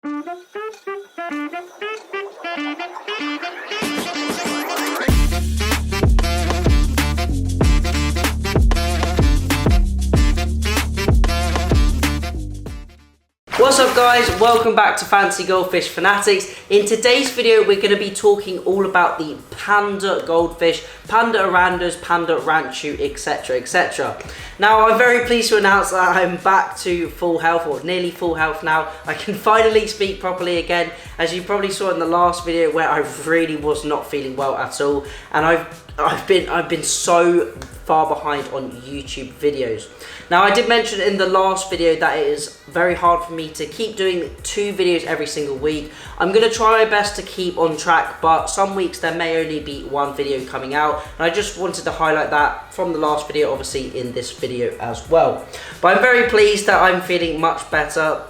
What's up guys, welcome back to Fancy Goldfish Fanatics. In today's video we're going to be talking all about the panda goldfish, panda arandas, panda ranchu, etc, etc. Now I'm very pleased to announce that I'm back to full health, or nearly full health now. I can finally speak properly again, as you probably saw in the last video where I really was not feeling well at all, and I've been so far behind on YouTube videos. Now I did mention in the last video that it is very hard for me to keep doing 2 videos every single week. I'm going to try my best to keep on track, but some weeks there may only be 1 video coming out, and I just wanted to highlight that from the last video, obviously in this video as well. But I'm very pleased that I'm feeling much better,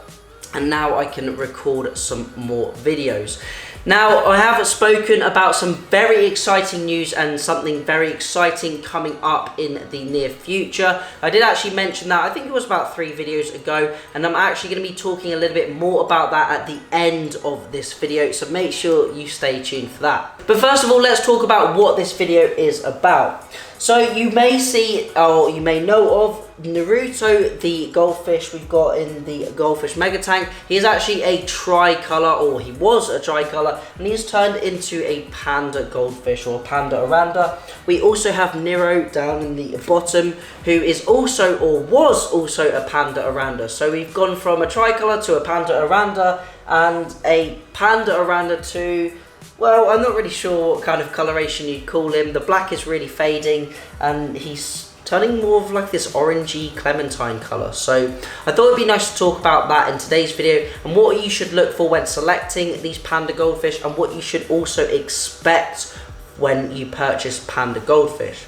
and now I can record some more videos. Now, I have spoken about some very exciting news and something very exciting coming up in the near future. I did actually mention that, I think it was about 3 videos ago, and I'm actually going to be talking a little bit more about that at the end of this video, so make sure you stay tuned for that. But first of all, let's talk about what this video is about. So you may see, or you may know of, Naruto, the goldfish we've got in the goldfish mega tank. He's actually a tricolor, or he was a tricolor, and he's turned into a panda goldfish, or panda aranda. We also have Nero down in the bottom, who is also, or was also, a panda aranda. So we've gone from a tricolor to a panda aranda, and a panda aranda to, well, I'm not really sure what kind of coloration you'd call him. The black is really fading, and he's turning more of like this orangey clementine colour. So I thought it'd be nice to talk about that in today's video, and what you should look for when selecting these panda goldfish, and what you should also expect when you purchase panda goldfish.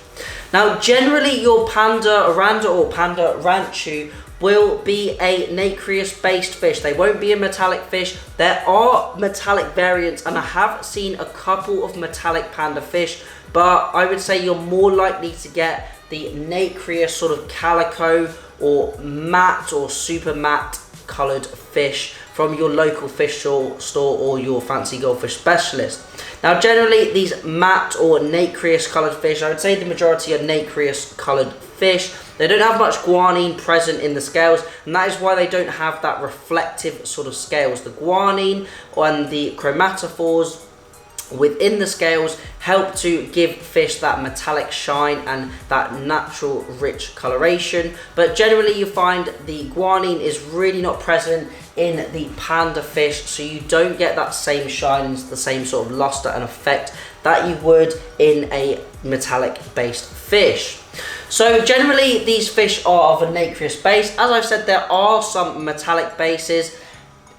Now, generally your panda aranda or panda ranchu will be a nacreous based fish. They won't be a metallic fish. There are metallic variants, and I have seen a couple of metallic panda fish, but I would say you're more likely to get the nacreous sort of calico or matte or super matte coloured fish from your local fish store or your Fancy Goldfish specialist. Now generally these matte or nacreous coloured fish, I would say the majority are nacreous coloured fish. They don't have much guanine present in the scales, and that is why they don't have that reflective sort of scales. The guanine and the chromatophores within the scales help to give fish that metallic shine and that natural rich coloration, but generally you find the guanine is really not present in the panda fish, so you don't get that same shine and the same sort of luster and effect that you would in a metallic based fish. So generally these fish are of a nacreous base. As I've said, there are some metallic bases,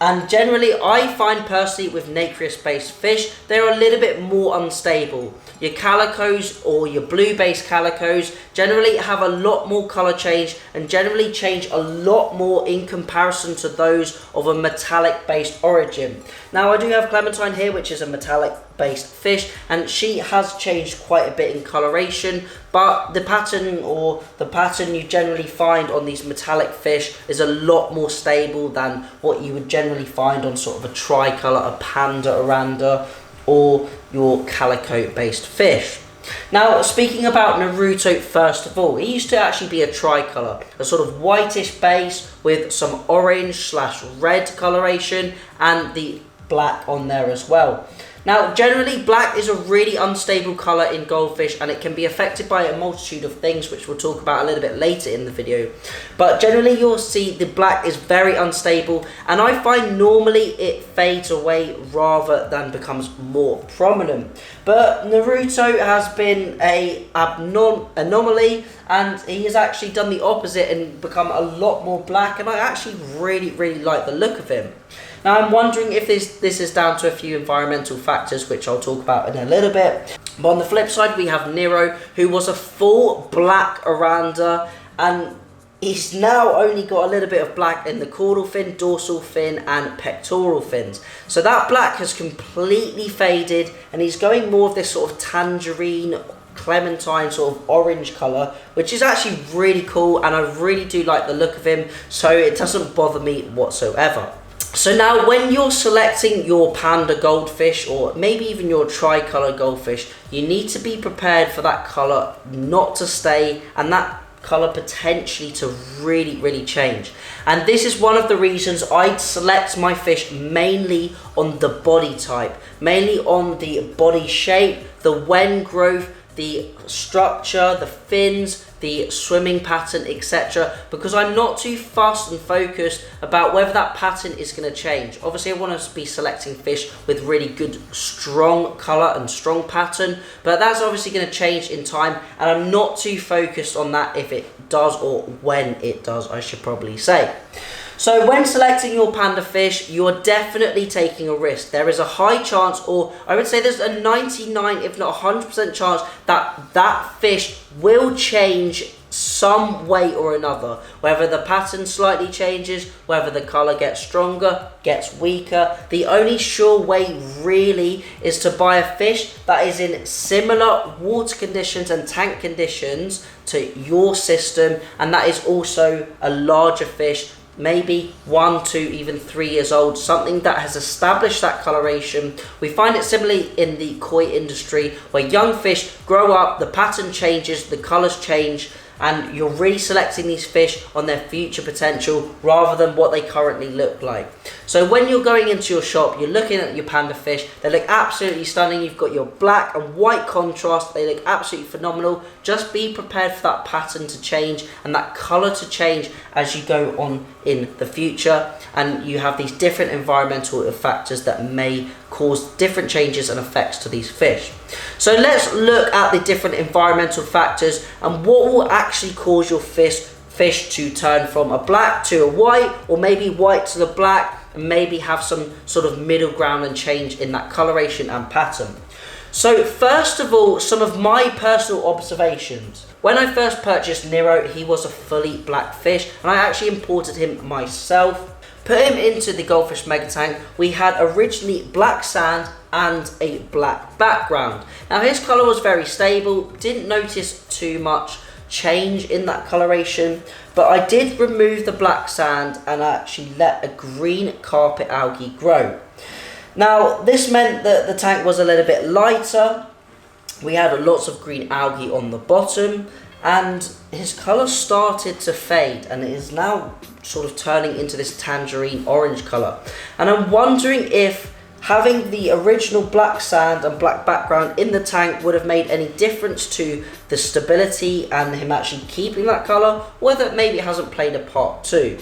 and generally I find personally with nacreous based fish, they're a little bit more unstable. Your calicos or your blue based calicos generally have a lot more colour change, and generally change a lot more in comparison to those of a metallic based origin. Now I do have Clementine here, which is a metallic based fish, and she has changed quite a bit in coloration, but the pattern you generally find on these metallic fish is a lot more stable than what you would generally find on sort of a tricolour, a panda aranda, or your calico based fish. Now, speaking about Naruto, first of all, he used to actually be a tricolour, a sort of whitish base with some orange / red coloration, and the black on there as well. Now, generally, black is a really unstable colour in goldfish, and it can be affected by a multitude of things, which we'll talk about a little bit later in the video. But generally, you'll see the black is very unstable, and I find normally it fades away rather than becomes more prominent. But Naruto has been an anomaly, and he has actually done the opposite and become a lot more black, and I actually really like the look of him. Now, I'm wondering if this is down to a few environmental factors, which I'll talk about in a little bit. But on the flip side, we have Nero, who was a full black aranda, and he's now only got a little bit of black in the caudal fin, dorsal fin, and pectoral fins. So that black has completely faded, and he's going more of this sort of tangerine, clementine sort of orange colour, which is actually really cool, and I really do like the look of him, so it doesn't bother me whatsoever. So now when you're selecting your panda goldfish, or maybe even your tricolour goldfish, you need to be prepared for that colour not to stay, and that colour potentially to really change. And this is one of the reasons I select my fish mainly on the body type, mainly on the body shape, the wen growth, the structure, the fins, the swimming pattern, etc. because I'm not too fussed and focused about whether that pattern is going to change. Obviously I want to be selecting fish with really good strong colour and strong pattern, but that's obviously going to change in time, and I'm not too focused on that if it does, or when it does, I should probably say. So when selecting your panda fish, you're definitely taking a risk. There is a high chance, or I would say there's a 99 if not 100% chance that that fish will change some way or another. Whether the pattern slightly changes, whether the colour gets stronger, gets weaker. The only sure way really is to buy a fish that is in similar water conditions and tank conditions to your system, and that is also a larger fish, maybe 1, 2, even 3 years old, something that has established that coloration. We find it similarly in the koi industry, where young fish grow up, the pattern changes, the colours change, and you're really selecting these fish on their future potential rather than what they currently look like. So when you're going into your shop, you're looking at your panda fish, they look absolutely stunning. You've got your black and white contrast, they look absolutely phenomenal. Just be prepared for that pattern to change and that colour to change as you go on in the future, and you have these different environmental factors that may cause different changes and effects to these fish. So let's look at the different environmental factors and what will actually cause your fish to turn from a black to a white, or maybe white to the black, and maybe have some sort of middle ground and change in that coloration and pattern. So first of all, some of my personal observations. When I first purchased Nero, he was a fully black fish, and I actually imported him myself. Put him into the Goldfish Mega Tank. We had originally black sand and a black background. Now his colour was very stable, didn't notice too much change in that coloration, but I did remove the black sand and I actually let a green carpet algae grow. Now this meant that the tank was a little bit lighter. We had lots of green algae on the bottom, and his colour started to fade, and it is now sort of turning into this tangerine orange colour. And I'm wondering if having the original black sand and black background in the tank would have made any difference to the stability and him actually keeping that colour, whether maybe it hasn't played a part too.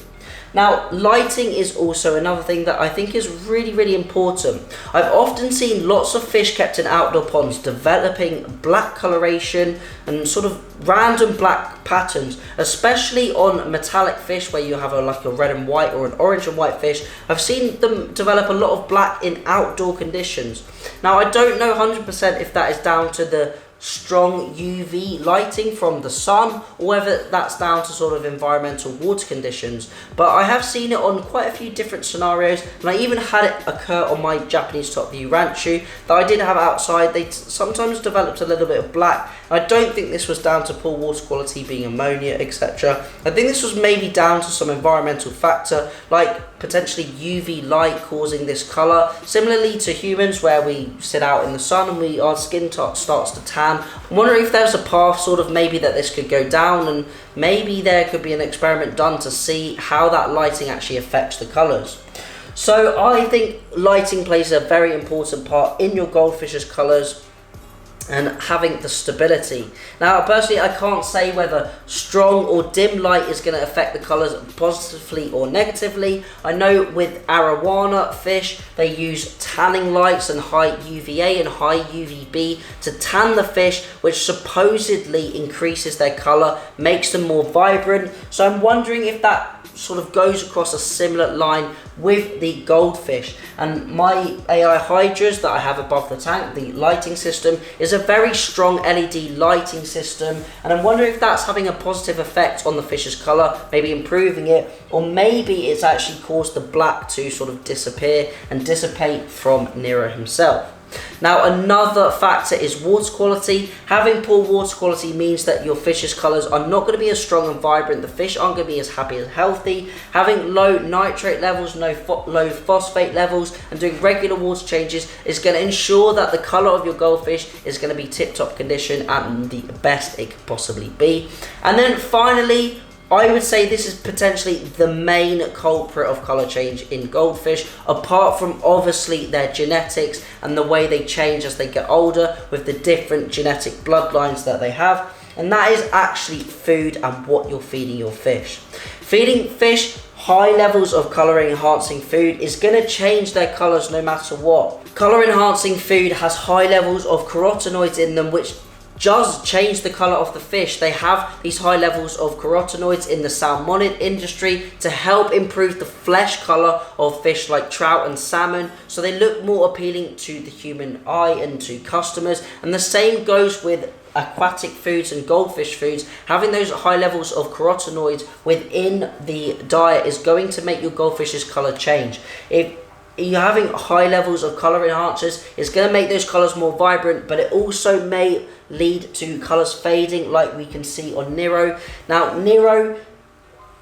Now, lighting is also another thing that I think is really important. I've often seen lots of fish kept in outdoor ponds developing black coloration and sort of random black patterns, especially on metallic fish where you have like a red and white or an orange and white fish. I've seen them develop a lot of black in outdoor conditions. Now, I don't know 100% if that is down to the strong UV lighting from the sun, or whether that's down to sort of environmental water conditions, but I have seen it on quite a few different scenarios, and I even had it occur on my Japanese top view ranchu that I did have outside. They sometimes developed a little bit of black. I don't think this was down to poor water quality being ammonia, etc. I think this was maybe down to some environmental factor, like potentially UV light causing this colour, similarly to humans where we sit out in the sun and our skin starts to tan. I'm wondering if there's a path sort of maybe that this could go down, and maybe there could be an experiment done to see how that lighting actually affects the colours. So I think lighting plays a very important part in your goldfish's colours and having the stability. Now personally, I can't say whether strong or dim light is going to affect the colours positively or negatively. I know with arowana fish, they use tanning lights and high UVA and high UVB to tan the fish, which supposedly increases their colour, makes them more vibrant. So I'm wondering if that sort of goes across a similar line with the goldfish. And my AI hydras that I have above the tank, the lighting system, is a very strong LED lighting system, and I'm wondering if that's having a positive effect on the fish's colour, maybe improving it, or maybe it's actually caused the black to sort of disappear and dissipate from Nero himself. Now, another factor is water quality. Having poor water quality means that your fish's colours are not going to be as strong and vibrant. The fish aren't going to be as happy and healthy. Having low nitrate levels, low phosphate levels, and doing regular water changes is going to ensure that the colour of your goldfish is going to be tip-top condition and the best it could possibly be. And then finally, I would say this is potentially the main culprit of colour change in goldfish, apart from obviously their genetics and the way they change as they get older with the different genetic bloodlines that they have, and that is actually food and what you're feeding your fish. Feeding fish high levels of colour enhancing food is going to change their colours no matter what. Colour enhancing food has high levels of carotenoids in them, which does change the colour of the fish. They have these high levels of carotenoids in the salmonid industry to help improve the flesh colour of fish like trout and salmon, so they look more appealing to the human eye and to customers. And the same goes with aquatic foods and goldfish foods. Having those high levels of carotenoids within the diet is going to make your goldfish's colour change. If you're having high levels of colour enhancers, it's going to make those colours more vibrant, but it also may lead to colours fading, like we can see on Nero. Now, Nero,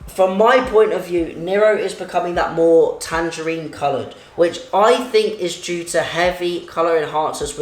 from my point of view, Nero is becoming that more tangerine coloured, which I think is due to heavy colour enhancers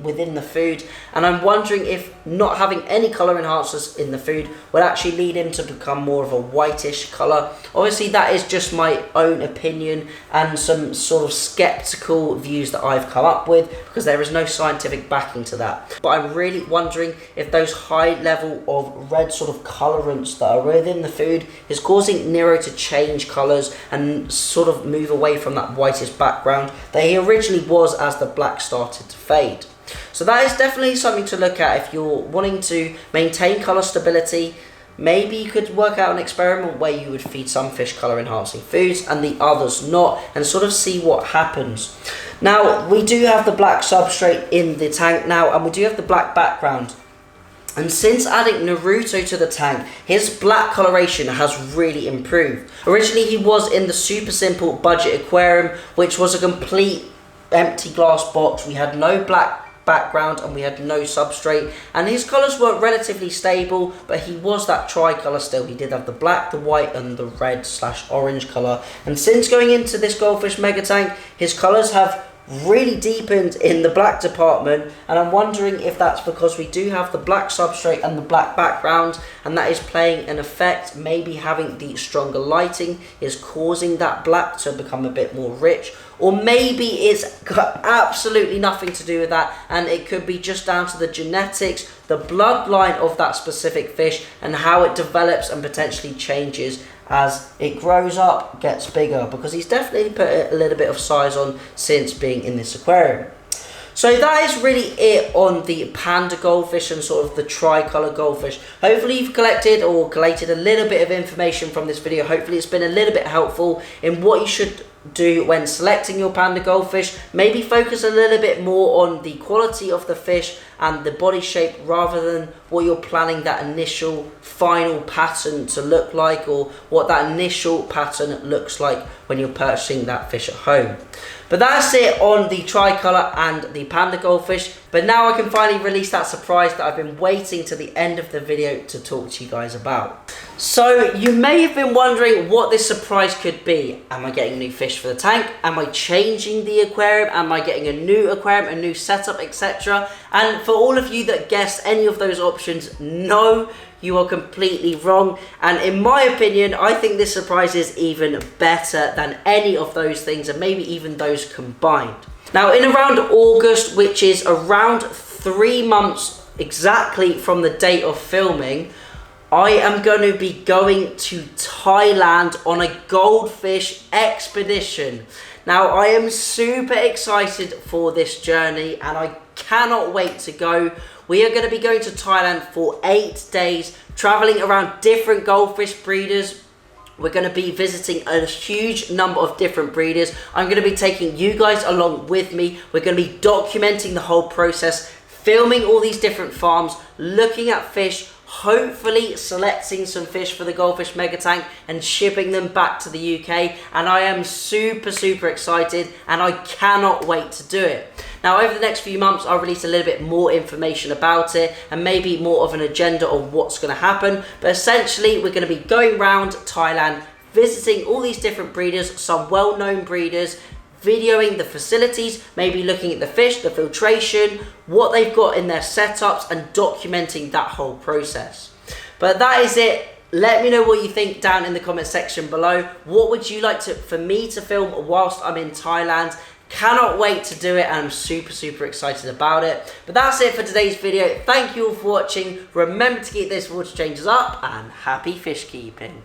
within the food. And I'm wondering if not having any colour enhancers in the food would actually lead him to become more of a whitish colour. Obviously, that is just my own opinion and some sort of sceptical views that I've come up with, because there is no scientific backing to that. But I'm really wondering if those high level of red sort of colorants that are within the food is causing Nero to change colours and sort of move away from that whitish background that he originally was as the black started to fade. So that is definitely something to look at if you're wanting to maintain colour stability. Maybe you could work out an experiment where you would feed some fish colour enhancing foods and the others not, and sort of see what happens. Now, we do have the black substrate in the tank now, and we do have the black background. And since adding Naruto to the tank, his black coloration has really improved. Originally, he was in the super simple budget aquarium, which was a complete empty glass box. We had no black background and we had no substrate, and his colours were relatively stable, but he was that tricolour still. He did have the black, the white and the red / orange colour. And since going into this goldfish mega tank, his colours have really deepened in the black department, and I'm wondering if that's because we do have the black substrate and the black background, and that is playing an effect. Maybe having the stronger lighting is causing that black to become a bit more rich, or maybe it's got absolutely nothing to do with that, and it could be just down to the genetics, the bloodline of that specific fish, and how it develops and potentially changes as it grows up, gets bigger, because he's definitely put a little bit of size on since being in this aquarium. So that is really it on the panda goldfish and sort of the tricolour goldfish. Hopefully you've collected or collated a little bit of information from this video. Hopefully it's been a little bit helpful in what you should do when selecting your panda goldfish. Maybe focus a little bit more on the quality of the fish and the body shape, rather than what you're planning that initial final pattern to look like, or what that initial pattern looks like when you're purchasing that fish at home. But that's it on the tricolour and the panda goldfish. But now I can finally release that surprise that I've been waiting to the end of the video to talk to you guys about. So you may have been wondering what this surprise could be. Am I getting a new fish for the tank? Am I changing the aquarium? Am I getting a new aquarium, a new setup, etc.? And for all of you that guessed any of those options, no, you are completely wrong. And in my opinion, I think this surprise is even better than any of those things, and maybe even those combined. Now, in around August, which is around 3 months exactly from the date of filming, I am going to be going to Thailand on a goldfish expedition. Now, I am super excited for this journey and I cannot wait to go. We are going to be going to Thailand for 8 days, traveling around different goldfish breeders. We're going to be visiting a huge number of different breeders. I'm going to be taking you guys along with me. We're going to be documenting the whole process, filming all these different farms, looking at fish, hopefully selecting some fish for the Goldfish Mega Tank and shipping them back to the UK, and I am super excited and I cannot wait to do it. Now over the next few months I'll release a little bit more information about it and maybe more of an agenda on what's going to happen, but essentially we're going to be going around Thailand, visiting all these different breeders, some well-known breeders, videoing the facilities, maybe looking at the fish, the filtration, what they've got in their setups, and documenting that whole process. But that is it. Let me know what you think down in the comment section below. What would you like for me to film whilst I'm in Thailand? Cannot wait to do it, and I'm super excited about it. But that's it for today's video. Thank you all for watching. Remember to keep those water changes up, and happy fish keeping.